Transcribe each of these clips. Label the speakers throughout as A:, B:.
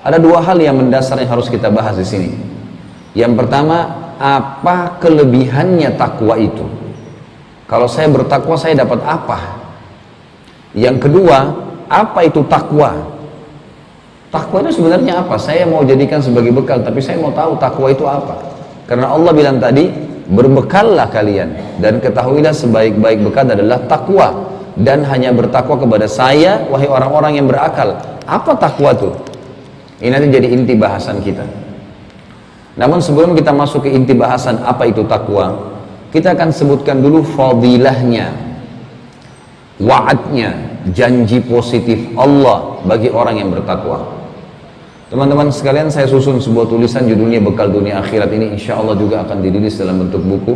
A: Ada dua hal yang mendasar yang harus kita bahas di sini. Yang pertama, apa kelebihannya takwa itu? Kalau saya bertakwa, saya dapat apa? Yang kedua, apa itu takwa? Takwa itu sebenarnya apa? Saya mau jadikan sebagai bekal, tapi saya mau tahu takwa itu apa. Karena Allah bilang tadi, berbekallah kalian dan ketahuilah sebaik-baik bekal adalah takwa, dan hanya bertakwa kepada saya, wahai orang-orang yang berakal. Apa takwa itu? Ini nanti jadi inti bahasan kita. Namun sebelum kita masuk ke inti bahasan apa itu takwa, kita akan sebutkan dulu fadilahnya, wa'adnya, janji positif Allah bagi orang yang bertakwa. Teman-teman sekalian, saya susun sebuah tulisan judulnya Bekal Dunia Akhirat. Ini insya Allah juga akan dirilis dalam bentuk buku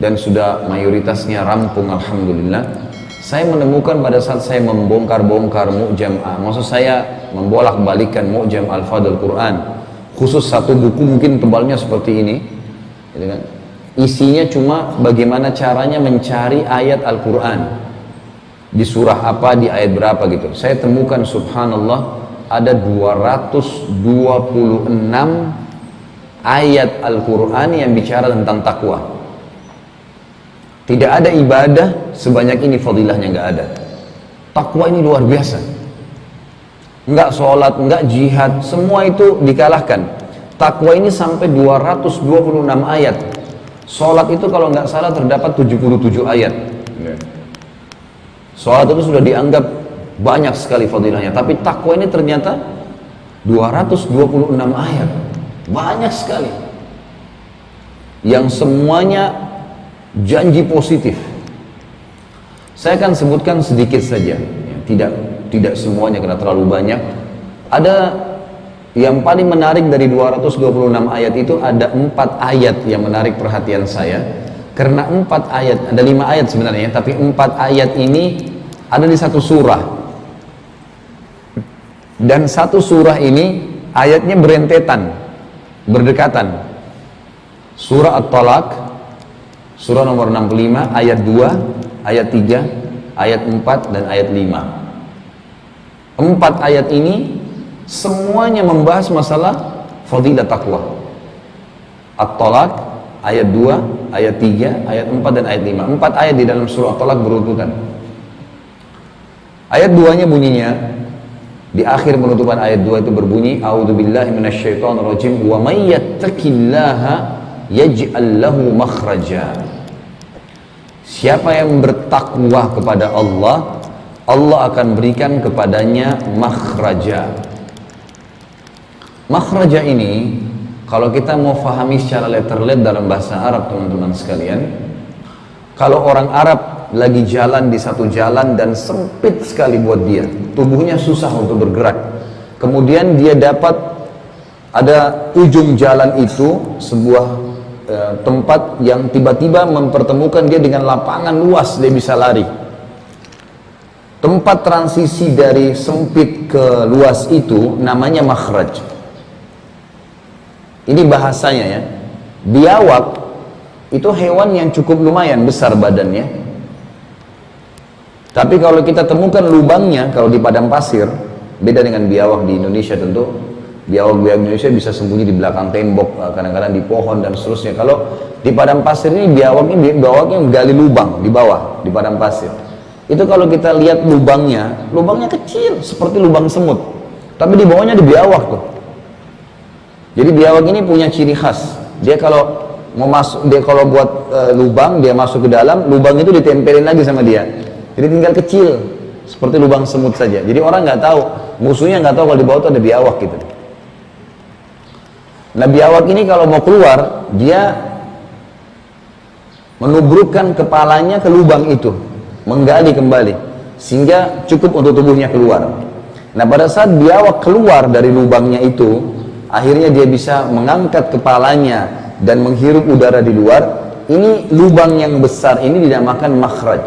A: dan sudah mayoritasnya rampung, alhamdulillah. Saya menemukan pada saat saya membongkar-bongkar Mu'jam, maksud saya membolak-balikan Mu'jam Al-Fadl Quran, khusus satu buku mungkin tebalnya seperti ini, gitu kan? Isinya cuma bagaimana caranya mencari ayat Al-Quran di surah apa, di ayat berapa gitu. Saya temukan subhanallah ada 226 ayat Al-Quran yang bicara tentang takwa. Tidak ada ibadah sebanyak ini fadilahnya, nggak ada. Takwa ini luar biasa. Nggak sholat, nggak jihad, semua itu dikalahkan. Takwa ini sampai 226 ayat. Sholat itu kalau nggak salah terdapat 77 ayat. Sholat itu sudah dianggap banyak sekali fadilahnya, tapi takwa ini ternyata 226 ayat. Banyak sekali. Yang semuanya janji positif. Saya akan sebutkan sedikit saja, tidak semuanya karena terlalu banyak. Ada yang paling menarik dari 226 ayat itu, ada 4 ayat yang menarik perhatian saya. Karena 4 ayat, ada 5 ayat sebenarnya, tapi 4 ayat ini ada di satu surah. Dan satu surah ini ayatnya berentetan, berdekatan. Surah At-Talaq, surah nomor 65, ayat 2, ayat 3, ayat 4, dan ayat 5. 4 ayat ini semuanya membahas masalah fadilah takwa. At-Talaq, ayat 2, ayat 3, ayat 4, dan ayat 5. 4 ayat di dalam surah At-Talaq berurutan. Ayat 2-nya bunyinya, di akhir penutupan ayat 2 itu berbunyi, A'udzubillahi minasyaitonirrajim, wa may yattaqillaha yaj'al lahu makhraja. Siapa yang bertakwa kepada Allah, Allah akan berikan kepadanya makhraja. Makhraja ini, kalau kita mau fahami secara letterlet dalam bahasa Arab, teman-teman sekalian, kalau orang Arab lagi jalan di satu jalan dan sempit sekali buat dia, tubuhnya susah untuk bergerak, kemudian dia dapat ada ujung jalan itu sebuah tempat yang tiba-tiba mempertemukan dia dengan lapangan luas, dia bisa lari. Tempat transisi dari sempit ke luas itu namanya makhraj. Ini bahasanya ya. Biawak itu hewan yang cukup lumayan besar badannya, tapi kalau kita temukan lubangnya, kalau di padang pasir, beda dengan biawak di Indonesia tentu. Biawak-biawak Indonesia bisa sembunyi di belakang tembok, kadang-kadang di pohon dan seterusnya. Kalau di padang pasir ini biawaknya gali lubang di bawah, di padang pasir. Itu kalau kita lihat lubangnya kecil seperti lubang semut, tapi di bawahnya ada biawak tuh. Jadi biawak ini punya ciri khas. Dia kalau mau masuk, dia kalau buat lubang, dia masuk ke dalam, lubang itu ditempelin lagi sama dia. Jadi tinggal kecil seperti lubang semut saja. Jadi orang nggak tahu, musuhnya nggak tahu kalau di bawah itu ada biawak gitu. Nah, biawak ini kalau mau keluar, dia menubrukkan kepalanya ke lubang itu, menggali kembali, sehingga cukup untuk tubuhnya keluar. Nah, pada saat biawak keluar dari lubangnya itu, akhirnya dia bisa mengangkat kepalanya dan menghirup udara di luar. Ini lubang yang besar ini dinamakan makhraj,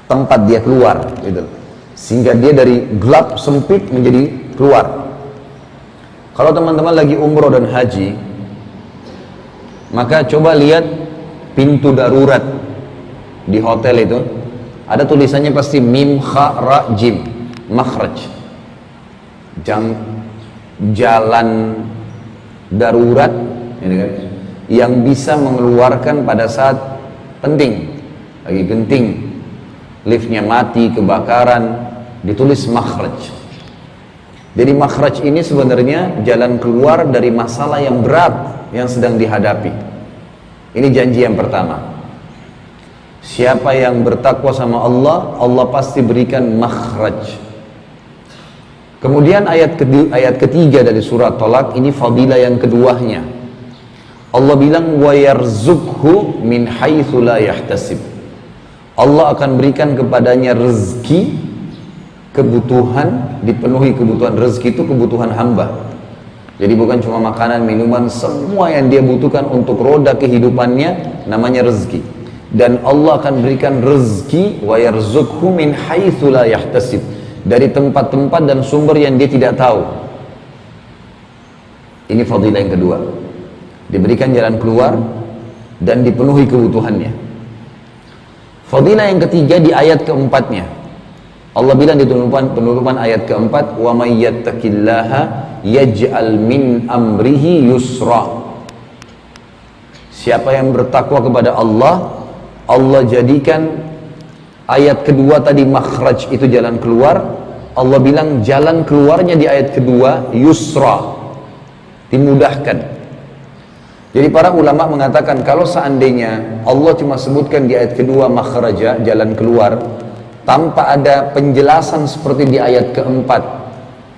A: tempat dia keluar gitu. Sehingga dia dari gelap sempit menjadi keluar. Kalau teman-teman lagi umroh dan haji, maka coba lihat pintu darurat di hotel itu, ada tulisannya pasti mim kha ra jim, makhraj. jalan darurat, ini kan, yang bisa mengeluarkan pada saat penting, lagi genting, liftnya mati, kebakaran, ditulis makhraj. Jadi makhraj ini sebenarnya jalan keluar dari masalah yang berat yang sedang dihadapi. Ini janji yang pertama. Siapa yang bertakwa sama Allah, Allah pasti berikan makhraj. Kemudian ayat ketiga dari surat Tolak, ini fadilah yang keduanya. Allah bilang wa yarzuqhu min haitsu la yahtasib. Allah akan berikan kepadanya rezeki, kebutuhan, dipenuhi kebutuhan. Rezeki itu kebutuhan hamba. Jadi bukan cuma makanan, minuman, semua yang dia butuhkan untuk roda kehidupannya namanya rezeki. Dan Allah akan berikan rezeki wa yarzuqhu min haitsu la yahtasib, dari tempat-tempat dan sumber yang dia tidak tahu. Ini fadilah yang kedua. Diberikan jalan keluar dan dipenuhi kebutuhannya. Fadilah yang ketiga di ayat keempatnya. Allah bilang di penutupan ayat keempat, wa may yattaqillaha yaj'al min amrihi yusra. Siapa yang bertakwa kepada Allah, Allah jadikan ayat kedua tadi makhraj itu jalan keluar. Allah bilang jalan keluarnya di ayat kedua yusra, dimudahkan. Jadi para ulama mengatakan kalau seandainya Allah cuma sebutkan di ayat kedua makhraja, jalan keluar, tanpa ada penjelasan seperti di ayat keempat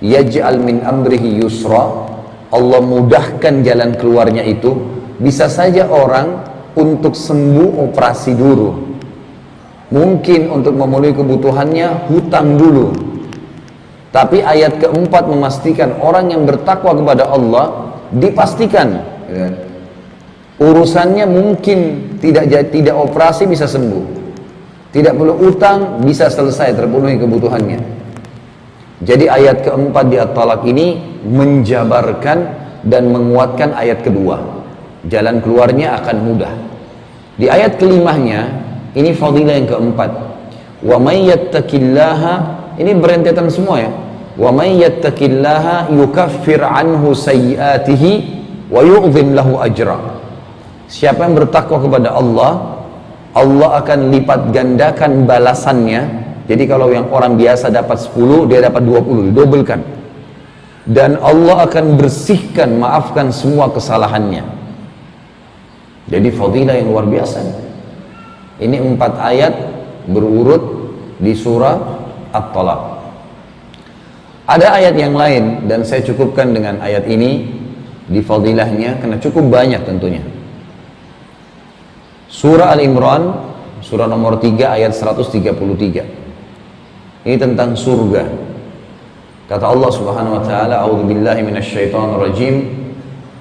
A: yaj'al min amrihi yusra, Allah mudahkan jalan keluarnya itu, bisa saja orang untuk sembuh operasi dulu, mungkin untuk memenuhi kebutuhannya hutang dulu. Tapi ayat keempat memastikan orang yang bertakwa kepada Allah dipastikan urusannya mungkin tidak operasi bisa sembuh, tidak perlu utang, bisa selesai terpenuhi kebutuhannya. Jadi ayat keempat di At-Talaq ini menjabarkan dan menguatkan ayat kedua, jalan keluarnya akan mudah. Di ayat kelimanya ini fadilah yang keempat, wa may yattaqillaha, ini berentetan semua ya. Wa may yattaqillaha yukaffir anhu sayyiatihi wa yu'dhim lahu ajra. Siapa yang bertakwa kepada Allah, Allah akan lipat gandakan balasannya. Jadi kalau yang orang biasa dapat 10, dia dapat 20, didobelkan. Dan Allah akan bersihkan, maafkan semua kesalahannya. Jadi fadilah yang luar biasa. Ini 4 ayat berurut di surah At-Talaq. Ada ayat yang lain dan saya cukupkan dengan ayat ini di fadilahnya karena cukup banyak tentunya. Surah Al-Imran, surah nomor 3 ayat 133. Ini tentang surga. Kata Allah Subhanahu wa taala, a'udzubillahi minasyaitonir rajim,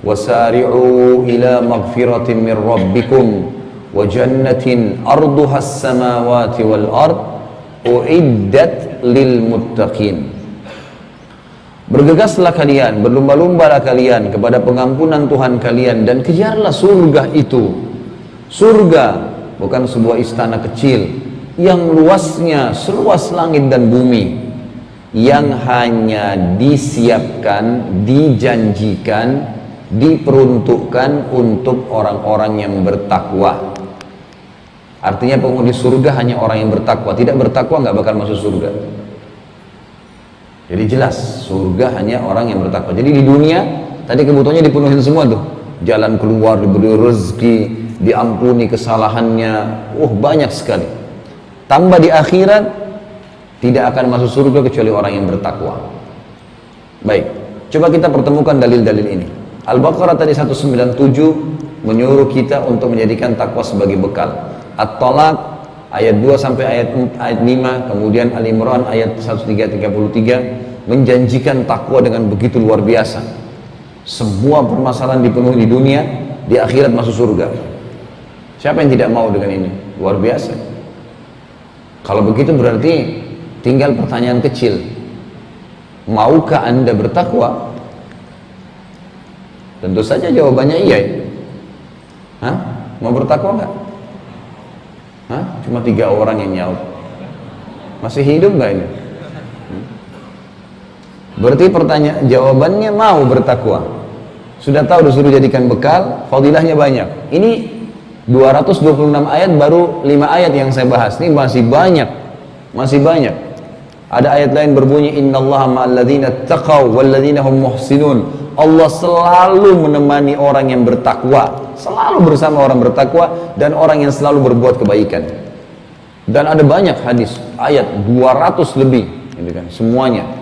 A: wasari'u ila maghfiratin min rabbikum wa jannatin arduhas samawati wal ard uiddat lil muttaqin. Bergegaslah kalian, berlomba-lombalah kalian kepada pengampunan Tuhan kalian dan kejarlah surga itu. Surga bukan sebuah istana kecil yang luasnya seluas langit dan bumi, yang hanya disiapkan, dijanjikan, diperuntukkan untuk orang-orang yang bertakwa. Artinya penghuni surga hanya orang yang bertakwa. Tidak bertakwa nggak bakal masuk surga. Jadi jelas surga hanya orang yang bertakwa. Jadi di dunia tadi kebutuhannya dipenuhin semua tuh, jalan keluar, diberi rezeki, diampuni kesalahannya, banyak sekali. Tambah di akhirat tidak akan masuk surga kecuali orang yang bertakwa. Baik, coba kita pertemukan dalil-dalil ini. Al-Baqarah tadi 197 menyuruh kita untuk menjadikan takwa sebagai bekal. At-Talaq ayat 2 sampai ayat 5, kemudian Al-Imran ayat 1333 menjanjikan takwa dengan begitu luar biasa. Semua permasalahan dipenuhi di dunia, di akhirat masuk surga. Siapa yang tidak mau dengan ini? Luar biasa. Kalau begitu berarti tinggal pertanyaan kecil. Maukah Anda bertakwa? Tentu saja jawabannya iya. Hah? Mau bertakwa nggak? Hah? Cuma 3 orang yang nyaut. Masih hidup nggak ini? Berarti pertanyaan jawabannya mau bertakwa. Sudah tahu disuruh jadikan bekal, fadilahnya banyak. Ini 226 ayat, baru 5 ayat yang saya bahas. Ini masih banyak. Masih banyak. Ada ayat lain berbunyi innallaha ma'alladzina taqaw walladzina hum muhsinun. Allah selalu menemani orang yang bertakwa, selalu bersama orang bertakwa dan orang yang selalu berbuat kebaikan. Dan ada banyak hadis, ayat 200 lebih, gitu kan, semuanya.